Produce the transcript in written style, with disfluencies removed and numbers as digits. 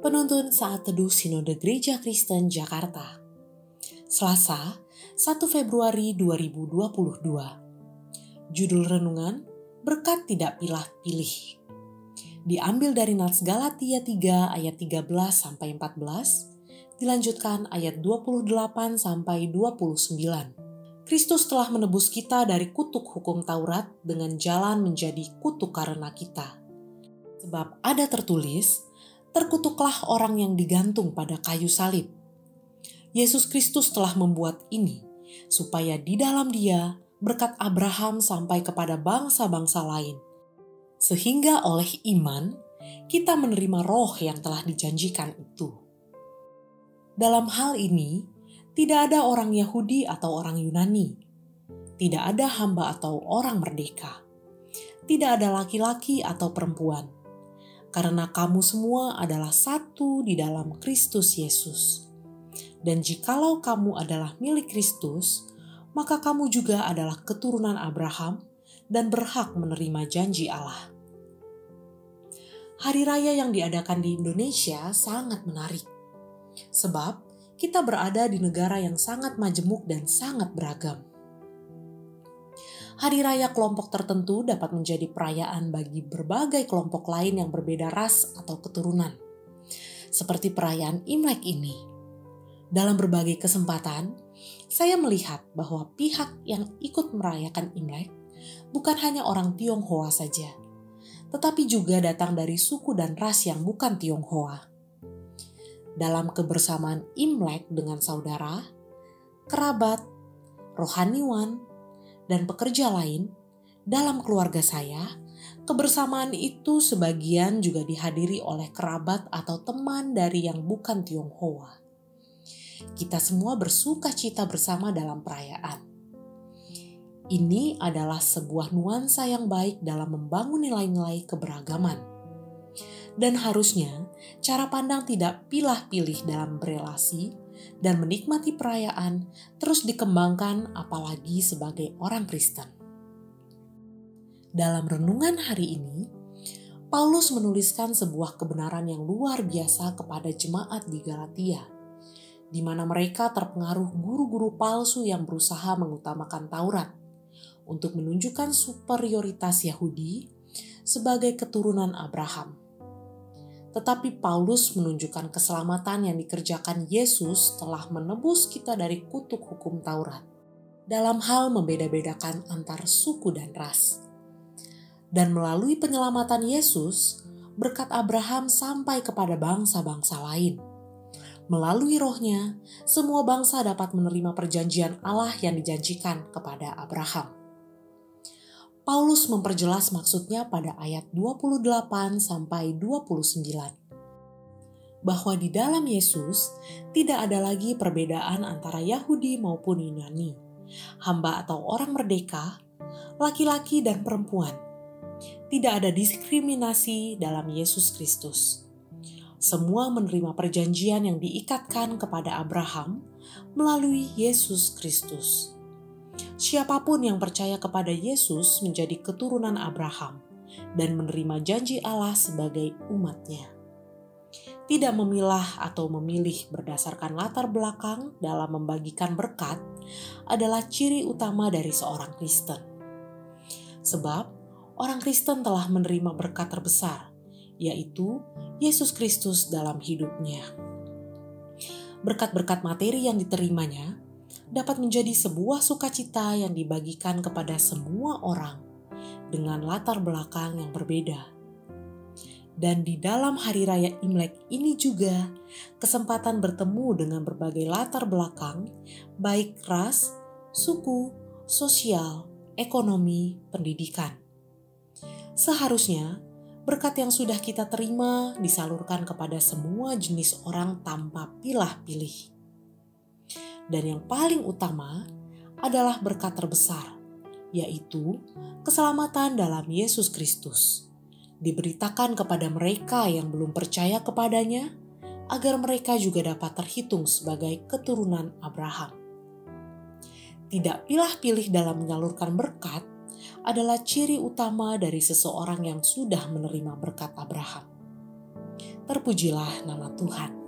Penuntun Saat Teduh Sinode Gereja Kristen Jakarta. Selasa, 1 Februari 2022. Judul renungan, Berkat Tidak Pilih-Pilih. Diambil dari Nats Galatia 3 ayat 13-14, dilanjutkan ayat 28-29. Kristus telah menebus kita dari kutuk hukum Taurat dengan jalan menjadi kutuk karena kita. Sebab ada tertulis, terkutuklah orang yang digantung pada kayu salib. Yesus Kristus telah membuat ini, supaya di dalam Dia berkat Abraham sampai kepada bangsa-bangsa lain. Sehingga oleh iman, kita menerima roh yang telah dijanjikan itu. Dalam hal ini, tidak ada orang Yahudi atau orang Yunani. Tidak ada hamba atau orang merdeka. Tidak ada laki-laki atau perempuan. Karena kamu semua adalah satu di dalam Kristus Yesus. Dan jikalau kamu adalah milik Kristus, maka kamu juga adalah keturunan Abraham dan berhak menerima janji Allah. Hari raya yang diadakan di Indonesia sangat menarik. Sebab kita berada di negara yang sangat majemuk dan sangat beragam. Hari raya kelompok tertentu dapat menjadi perayaan bagi berbagai kelompok lain yang berbeda ras atau keturunan. Seperti perayaan Imlek ini. Dalam berbagai kesempatan, saya melihat bahwa pihak yang ikut merayakan Imlek bukan hanya orang Tionghoa saja, tetapi juga datang dari suku dan ras yang bukan Tionghoa. Dalam kebersamaan Imlek dengan saudara, kerabat, rohaniwan, dan pekerja lain, dalam keluarga saya, kebersamaan itu sebagian juga dihadiri oleh kerabat atau teman dari yang bukan Tionghoa. Kita semua bersuka cita bersama dalam perayaan. Ini adalah sebuah nuansa yang baik dalam membangun nilai-nilai keberagaman. Dan harusnya cara pandang tidak pilih-pilih dalam berelasi dan menikmati perayaan terus dikembangkan apalagi sebagai orang Kristen. Dalam renungan hari ini, Paulus menuliskan sebuah kebenaran yang luar biasa kepada jemaat di Galatia, di mana mereka terpengaruh guru-guru palsu yang berusaha mengutamakan Taurat untuk menunjukkan superioritas Yahudi sebagai keturunan Abraham. Tetapi Paulus menunjukkan keselamatan yang dikerjakan Yesus telah menebus kita dari kutuk hukum Taurat dalam hal membeda-bedakan antar suku dan ras. Dan melalui penyelamatan Yesus, berkat Abraham sampai kepada bangsa-bangsa lain. Melalui rohnya, semua bangsa dapat menerima perjanjian Allah yang dijanjikan kepada Abraham. Paulus memperjelas maksudnya pada ayat 28-29. Bahwa di dalam Yesus tidak ada lagi perbedaan antara Yahudi maupun Yunani, hamba atau orang merdeka, laki-laki dan perempuan. Tidak ada diskriminasi dalam Yesus Kristus. Semua menerima perjanjian yang diikatkan kepada Abraham melalui Yesus Kristus. Siapapun yang percaya kepada Yesus menjadi keturunan Abraham dan menerima janji Allah sebagai umatnya. Tidak memilah atau memilih berdasarkan latar belakang dalam membagikan berkat adalah ciri utama dari seorang Kristen. Sebab orang Kristen telah menerima berkat terbesar, yaitu Yesus Kristus dalam hidupnya. Berkat-berkat materi yang diterimanya dapat menjadi sebuah sukacita yang dibagikan kepada semua orang dengan latar belakang yang berbeda. Dan di dalam hari raya Imlek ini juga kesempatan bertemu dengan berbagai latar belakang, baik ras, suku, sosial, ekonomi, pendidikan. Seharusnya berkat yang sudah kita terima disalurkan kepada semua jenis orang tanpa pilih-pilih. Dan yang paling utama adalah berkat terbesar, yaitu keselamatan dalam Yesus Kristus. Diberitakan kepada mereka yang belum percaya kepadanya, agar mereka juga dapat terhitung sebagai keturunan Abraham. Tidak pilih-pilih dalam menyalurkan berkat adalah ciri utama dari seseorang yang sudah menerima berkat Abraham. Terpujilah nama Tuhan.